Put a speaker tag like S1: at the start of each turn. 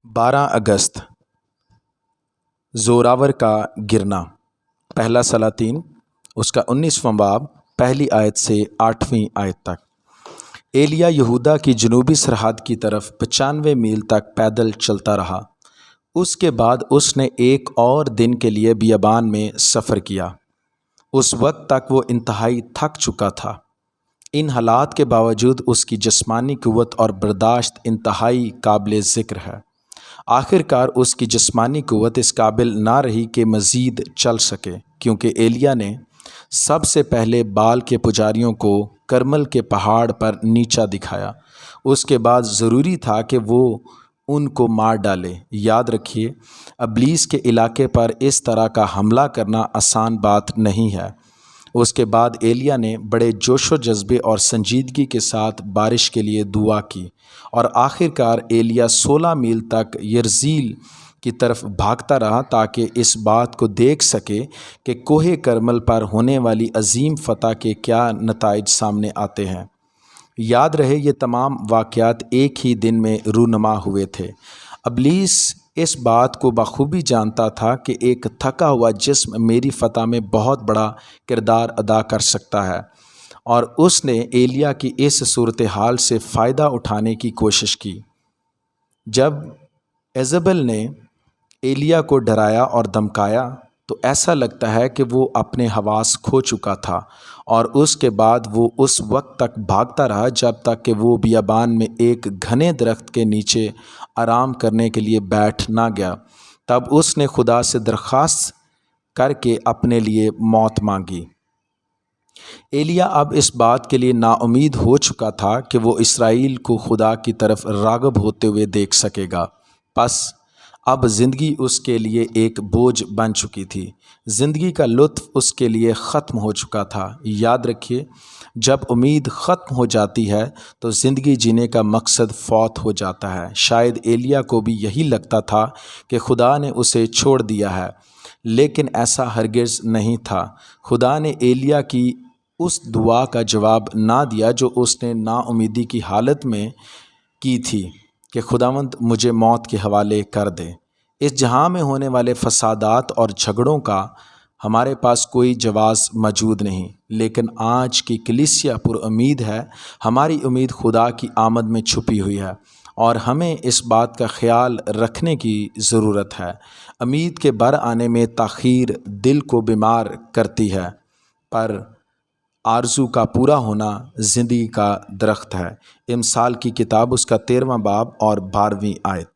S1: 12 اگست زوراور کا گرنا۔ پہلا سلاطین اس کا 19واں باب پہلی آیت سے 8ویں آیت تک۔ ایلیا یہودا کی جنوبی سرحد کی طرف 95 میل تک پیدل چلتا رہا۔ اس کے بعد اس نے ایک اور دن کے لیے بیابان میں سفر کیا۔ اس وقت تک وہ انتہائی تھک چکا تھا۔ ان حالات کے باوجود اس کی جسمانی قوت اور برداشت انتہائی قابل ذکر ہے۔ آخر کار اس کی جسمانی قوت اس قابل نہ رہی کہ مزید چل سکے، کیونکہ ایلیا نے سب سے پہلے بال کے پجاریوں کو کرمل کے پہاڑ پر نیچا دکھایا۔ اس کے بعد ضروری تھا کہ وہ ان کو مار ڈالے۔ یاد رکھیے، ابلیس کے علاقے پر اس طرح کا حملہ کرنا آسان بات نہیں ہے۔ اس کے بعد ایلیا نے بڑے جوش و جذبے اور سنجیدگی کے ساتھ بارش کے لیے دعا کی، اور آخر کار ایلیا 16 میل تک یرزیل کی طرف بھاگتا رہا تاکہ اس بات کو دیکھ سکے کہ کوہ کرمل پر ہونے والی عظیم فتح کے کیا نتائج سامنے آتے ہیں۔ یاد رہے، یہ تمام واقعات ایک ہی دن میں رونما ہوئے تھے۔ ابلیس اس بات کو بخوبی جانتا تھا کہ ایک تھکا ہوا جسم میری فتح میں بہت بڑا کردار ادا کر سکتا ہے، اور اس نے ایلیا کی اس صورتحال سے فائدہ اٹھانے کی کوشش کی۔ جب ایزابل نے ایلیا کو ڈرایا اور دھمکایا تو ایسا لگتا ہے کہ وہ اپنے حواس کھو چکا تھا، اور اس کے بعد وہ اس وقت تک بھاگتا رہا جب تک کہ وہ بیابان میں ایک گھنے درخت کے نیچے آرام کرنے کے لیے بیٹھ نہ گیا۔ تب اس نے خدا سے درخواست کر کے اپنے لیے موت مانگی۔ ایلیا اب اس بات کے لیے نا امید ہو چکا تھا کہ وہ اسرائیل کو خدا کی طرف راغب ہوتے ہوئے دیکھ سکے گا۔ پس اب زندگی اس کے لیے ایک بوجھ بن چکی تھی۔ زندگی کا لطف اس کے لیے ختم ہو چکا تھا۔ یاد رکھیے، جب امید ختم ہو جاتی ہے تو زندگی جینے کا مقصد فوت ہو جاتا ہے۔ شاید ایلیا کو بھی یہی لگتا تھا کہ خدا نے اسے چھوڑ دیا ہے، لیکن ایسا ہرگز نہیں تھا۔ خدا نے ایلیا کی اس دعا کا جواب نہ دیا جو اس نے نا امیدی کی حالت میں کی تھی کہ خداوند مجھے موت کے حوالے کر دے۔ اس جہاں میں ہونے والے فسادات اور جھگڑوں کا ہمارے پاس کوئی جواز موجود نہیں، لیکن آج کی کلیسیا پر امید ہے۔ ہماری امید خدا کی آمد میں چھپی ہوئی ہے، اور ہمیں اس بات کا خیال رکھنے کی ضرورت ہے۔ امید کے بر آنے میں تاخیر دل کو بیمار کرتی ہے، پر آرزو کا پورا ہونا زندگی کا درخت ہے۔ امثال کی کتاب اس کا 13واں باب اور 12ویں آیت۔